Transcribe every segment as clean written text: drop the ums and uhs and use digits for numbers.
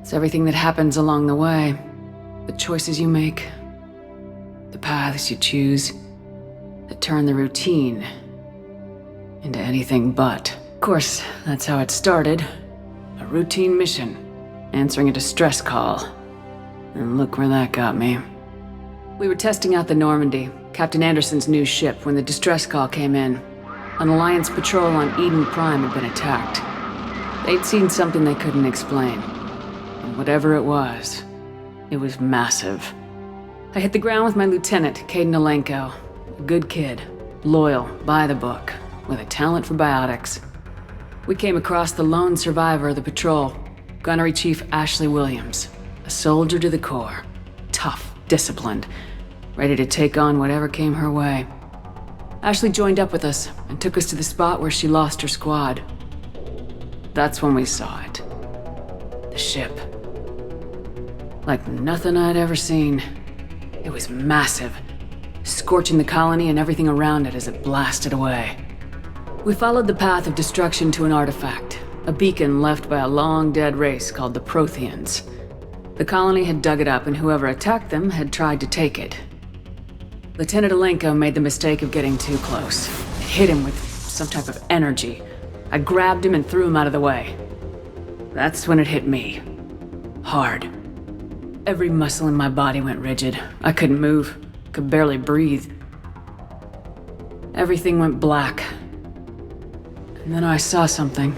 It's everything that happens along the way. The choices you make, the paths you choose, that turn the routine into anything but. Of course, that's how it started. A routine mission, answering a distress call. And look where that got me. We were testing out the Normandy, Captain Anderson's new ship, when the distress call came in. An Alliance patrol on Eden Prime had been attacked. They'd seen something they couldn't explain. And whatever it was massive. I hit the ground with my lieutenant, Caden Alenko. A good kid, loyal, by the book, with a talent for biotics. We came across the lone survivor of the patrol, Gunnery Chief Ashley Williams. A soldier to the core. Tough, disciplined, ready to take on whatever came her way. Ashley joined up with us and took us to the spot where she lost her squad. That's when we saw it. The ship. Like nothing I'd ever seen. It was massive, scorching the colony and everything around it as it blasted away. We followed the path of destruction to an artifact, a beacon left by a long-dead race called the Protheans. The colony had dug it up, and whoever attacked them had tried to take it. Lieutenant Alenko made the mistake of getting too close. It hit him with some type of energy. I grabbed him and threw him out of the way. That's when it hit me. Hard. Every muscle in my body went rigid. I couldn't move, could barely breathe. Everything went black. And then I saw something.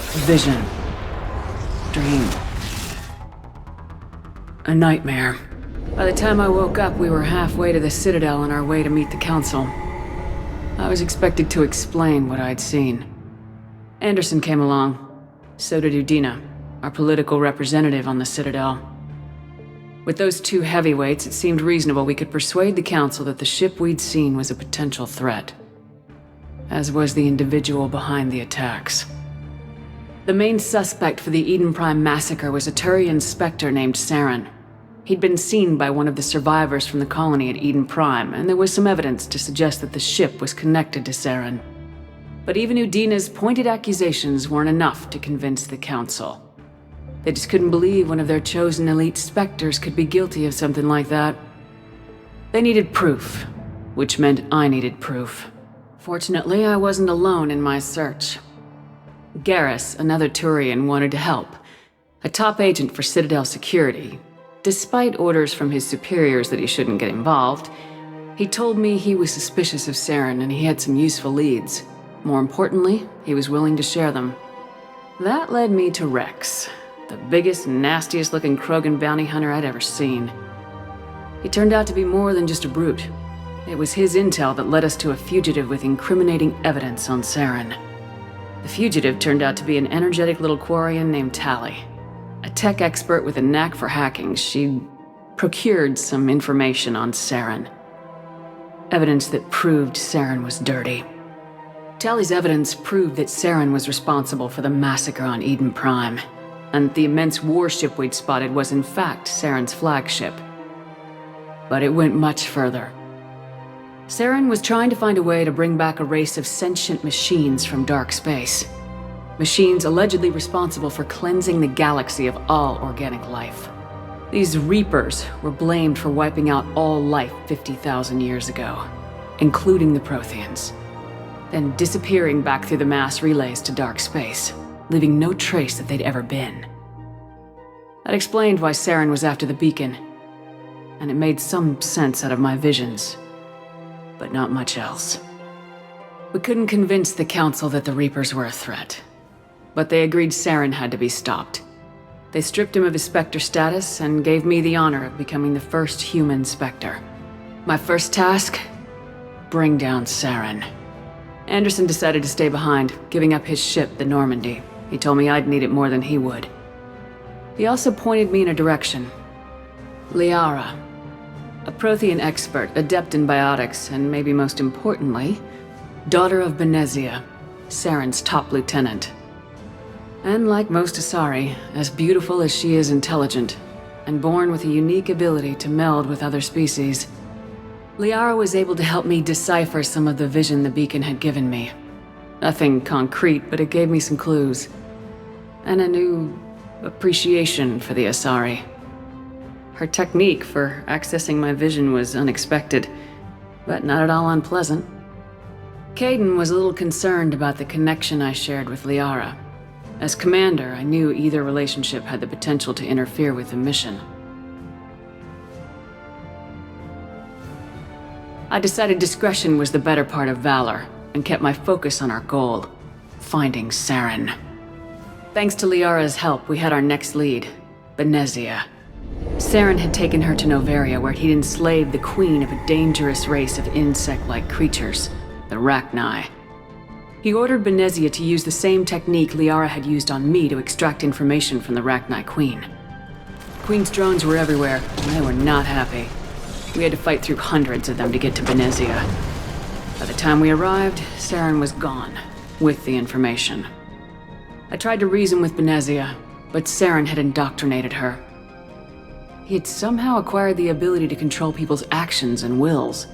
A vision. Dream. A nightmare. By the time I woke up, we were halfway to the Citadel on our way to meet the Council. I was expected to explain what I'd seen. Anderson came along. So did Udina, our political representative on the Citadel. With those two heavyweights, it seemed reasonable we could persuade the Council that the ship we'd seen was a potential threat. As was the individual behind the attacks. The main suspect for the Eden Prime massacre was a Turian Spectre named Saren. He'd been seen by one of the survivors from the colony at Eden Prime, and there was some evidence to suggest that the ship was connected to Saren. But even Udina's pointed accusations weren't enough to convince the Council. They just couldn't believe one of their chosen elite Spectres could be guilty of something like that. They needed proof, which meant I needed proof. Fortunately, I wasn't alone in my search. Garrus, another Turian, wanted to help. A top agent for Citadel security. Despite orders from his superiors that he shouldn't get involved, he told me he was suspicious of Saren and he had some useful leads. More importantly, he was willing to share them. That led me to Rex, the biggest, nastiest looking Krogan bounty hunter I'd ever seen. He turned out to be more than just a brute. It was his intel that led us to a fugitive with incriminating evidence on Saren. The fugitive turned out to be an energetic little Quarian named Tally. A tech expert with a knack for hacking, she'd procured some information on Saren. Evidence that proved Saren was dirty. Tally's evidence proved that Saren was responsible for the massacre on Eden Prime, and the immense warship we'd spotted was in fact Saren's flagship. But it went much further. Saren was trying to find a way to bring back a race of sentient machines from dark space. Machines allegedly responsible for cleansing the galaxy of all organic life. These Reapers were blamed for wiping out all life 50,000 years ago, including the Protheans, then disappearing back through the mass relays to dark space, leaving no trace that they'd ever been. That explained why Saren was after the beacon, and it made some sense out of my visions, but not much else. We couldn't convince the Council that the Reapers were a threat, but they agreed Saren had to be stopped. They stripped him of his Spectre status and gave me the honor of becoming the first human Spectre. My first task? Bring down Saren. Anderson decided to stay behind, giving up his ship, the Normandy. He told me I'd need it more than he would. He also pointed me in a direction. Liara, a Prothean expert, adept in biotics, and maybe most importantly, daughter of Benezia, Saren's top lieutenant. And like most Asari, as beautiful as she is intelligent, and born with a unique ability to meld with other species, Liara was able to help me decipher some of the vision the beacon had given me. Nothing concrete, but it gave me some clues. And a new appreciation for the Asari. Her technique for accessing my vision was unexpected, but not at all unpleasant. Kaidan was a little concerned about the connection I shared with Liara. As commander, I knew either relationship had the potential to interfere with the mission. I decided discretion was the better part of valor, and kept my focus on our goal, finding Saren. Thanks to Liara's help, we had our next lead, Benezia. Saren had taken her to Noveria, where he'd enslaved the queen of a dangerous race of insect-like creatures, the Rachni. He ordered Benezia to use the same technique Liara had used on me to extract information from the Rachni queen. The queen's drones were everywhere, and they were not happy. We had to fight through hundreds of them to get to Benezia. By the time we arrived, Saren was gone, with the information. I tried to reason with Benezia, but Saren had indoctrinated her. He had somehow acquired the ability to control people's actions and wills.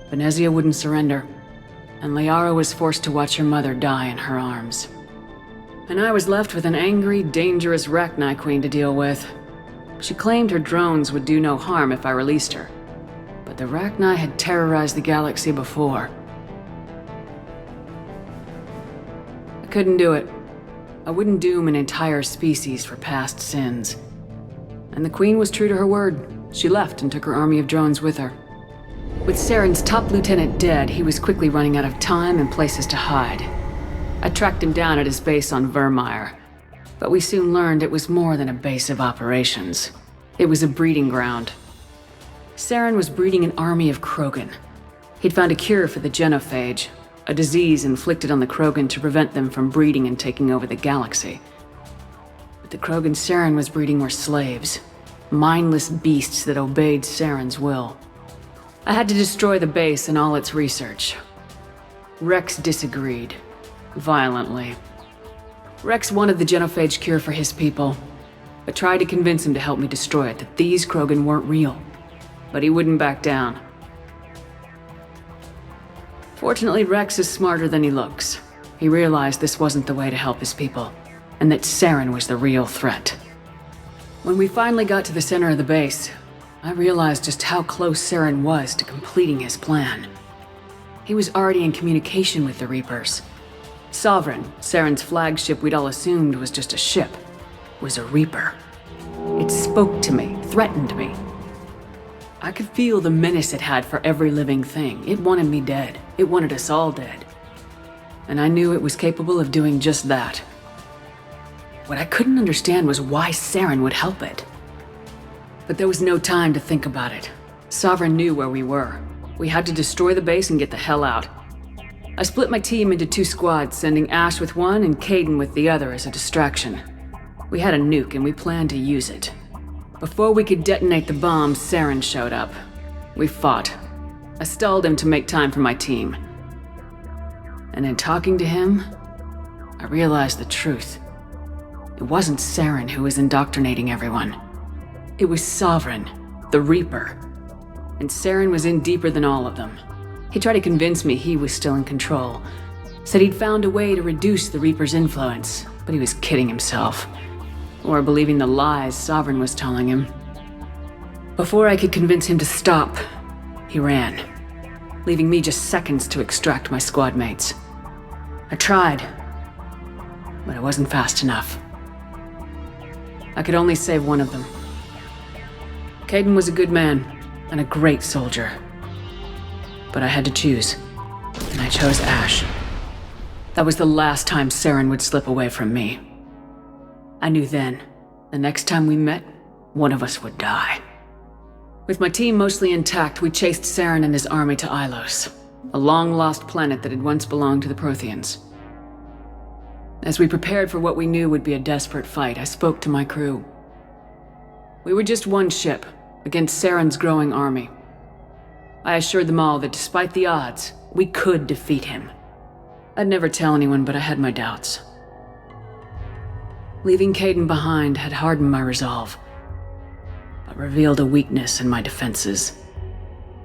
Benezia wouldn't surrender, and Liara was forced to watch her mother die in her arms. And I was left with an angry, dangerous Rachni queen to deal with. She claimed her drones would do no harm if I released her, but the Rachni had terrorized the galaxy before. I couldn't do it. I wouldn't doom an entire species for past sins. And the Queen was true to her word. She left and took her army of drones with her. With Saren's top lieutenant dead, he was quickly running out of time and places to hide. I tracked him down at his base on Vermeer, but we soon learned it was more than a base of operations. It was a breeding ground. Saren was breeding an army of Krogan. He'd found a cure for the genophage, a disease inflicted on the Krogan to prevent them from breeding and taking over the galaxy. But the Krogan Saren was breeding were slaves, mindless beasts that obeyed Saren's will. I had to destroy the base and all its research. Rex disagreed, violently. Rex wanted the genophage cure for his people, but tried to convince him to help me destroy it, that these Krogan weren't real. But he wouldn't back down. Fortunately, Rex is smarter than he looks. He realized this wasn't the way to help his people, and that Saren was the real threat. When we finally got to the center of the base, I realized just how close Saren was to completing his plan. He was already in communication with the Reapers. Sovereign, Saren's flagship we'd all assumed was just a ship, was a Reaper. It spoke to me, threatened me. I could feel the menace it had for every living thing. It wanted me dead. It wanted us all dead. And I knew it was capable of doing just that. What I couldn't understand was why Saren would help it. But there was no time to think about it. Sovereign knew where we were. We had to destroy the base and get the hell out. I split my team into 2 squads, sending Ash with one and Kaidan with the other as a distraction. We had a nuke and we planned to use it. Before we could detonate the bomb, Saren showed up. We fought. I stalled him to make time for my team. And in talking to him, I realized the truth. It wasn't Saren who was indoctrinating everyone. It was Sovereign, the Reaper. And Saren was in deeper than all of them. He tried to convince me he was still in control. Said he'd found a way to reduce the Reaper's influence, but he was kidding himself. Or believing the lies Sovereign was telling him. Before I could convince him to stop, he ran, leaving me just seconds to extract my squad mates. I tried, but I wasn't fast enough. I could only save one of them. Kaidan was a good man and a great soldier. But I had to choose, and I chose Ash. That was the last time Saren would slip away from me. I knew then, the next time we met, one of us would die. With my team mostly intact, we chased Saren and his army to Ilos, a long-lost planet that had once belonged to the Protheans. As we prepared for what we knew would be a desperate fight, I spoke to my crew. We were just one ship, against Saren's growing army. I assured them all that despite the odds, we could defeat him. I'd never tell anyone, but I had my doubts. Leaving Kaidan behind had hardened my resolve, but revealed a weakness in my defenses.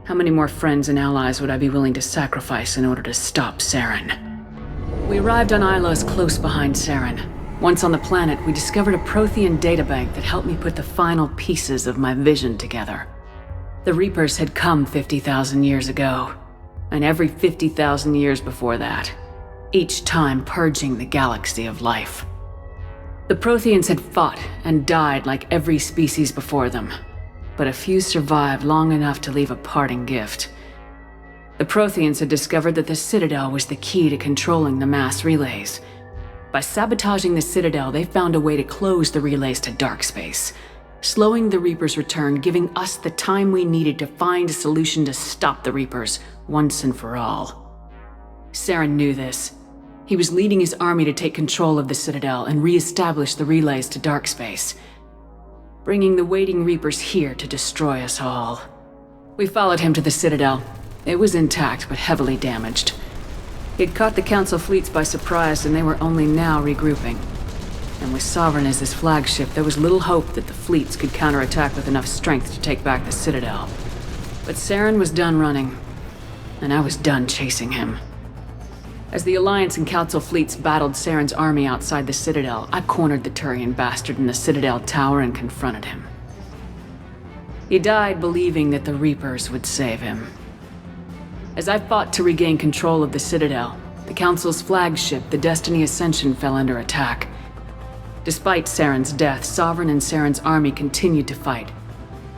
How many more friends and allies would I be willing to sacrifice in order to stop Saren? We arrived on Ilos close behind Saren. Once on the planet, we discovered a Prothean databank that helped me put the final pieces of my vision together. The Reapers had come 50,000 years ago, and every 50,000 years before that, each time purging the galaxy of life. The Protheans had fought and died like every species before them, but a few survived long enough to leave a parting gift. The Protheans had discovered that the Citadel was the key to controlling the mass relays. By sabotaging the Citadel, they found a way to close the relays to dark space, slowing the Reapers' return, giving us the time we needed to find a solution to stop the Reapers once and for all. Saren knew this. He was leading his army to take control of the Citadel and re-establish the relays to dark space, bringing the waiting Reapers here to destroy us all. We followed him to the Citadel. It was intact, but heavily damaged. He'd caught the Council fleets by surprise, and they were only now regrouping. And with Sovereign as his flagship, there was little hope that the fleets could counterattack with enough strength to take back the Citadel. But Saren was done running, and I was done chasing him. As the Alliance and Council fleets battled Saren's army outside the Citadel, I cornered the Turian bastard in the Citadel tower and confronted him. He died believing that the Reapers would save him. As I fought to regain control of the Citadel, the Council's flagship, the Destiny Ascension, fell under attack. Despite Saren's death, Sovereign and Saren's army continued to fight.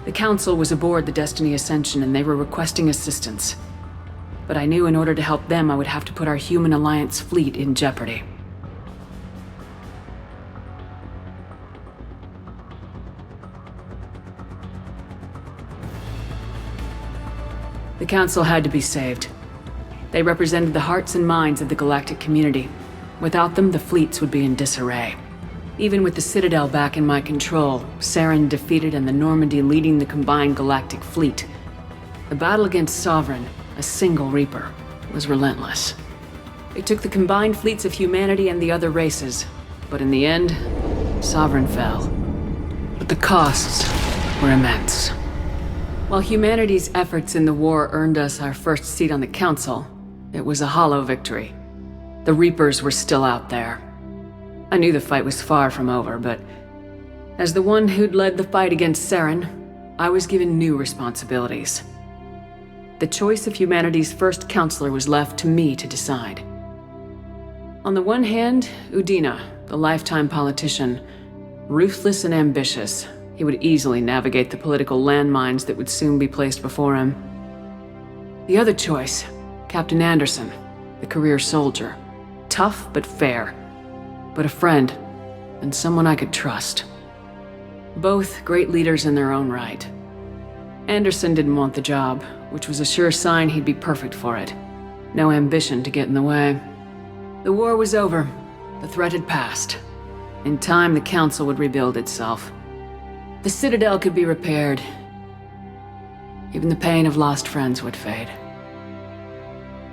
The Council was aboard the Destiny Ascension and they were requesting assistance. But I knew in order to help them, I would have to put our human Alliance fleet in jeopardy. The Council had to be saved. They represented the hearts and minds of the galactic community. Without them, the fleets would be in disarray. Even with the Citadel back in my control, Saren defeated and the Normandy leading the combined galactic fleet, the battle against Sovereign, a single Reaper, was relentless. It took the combined fleets of humanity and the other races, but in the end, Sovereign fell. But the costs were immense. While humanity's efforts in the war earned us our first seat on the Council, it was a hollow victory. The Reapers were still out there. I knew the fight was far from over, but as the one who'd led the fight against Saren, I was given new responsibilities. The choice of humanity's first counselor was left to me to decide. On the one hand, Udina, the lifetime politician, ruthless and ambitious, he would easily navigate the political landmines that would soon be placed before him. The other choice, Captain Anderson, the career soldier, tough but fair, but a friend, and someone I could trust. Both great leaders in their own right. Anderson didn't want the job, which was a sure sign he'd be perfect for it. No ambition to get in the way. The war was over. The threat had passed. In time, the Council would rebuild itself. The Citadel could be repaired. Even the pain of lost friends would fade.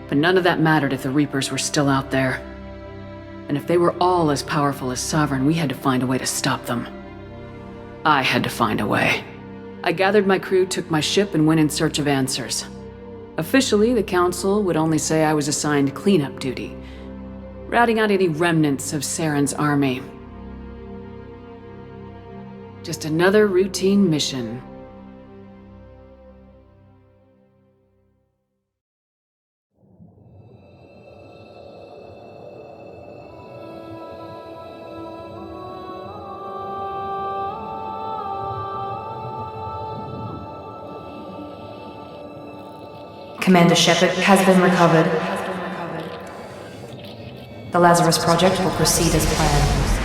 But none of that mattered if the Reapers were still out there. And if they were all as powerful as Sovereign, we had to find a way to stop them. I had to find a way. I gathered my crew, took my ship, and went in search of answers. Officially, the Council would only say I was assigned cleanup duty, routing out any remnants of Saren's army. Just another routine mission. Commander Shepard has been recovered. The Lazarus Project will proceed as planned.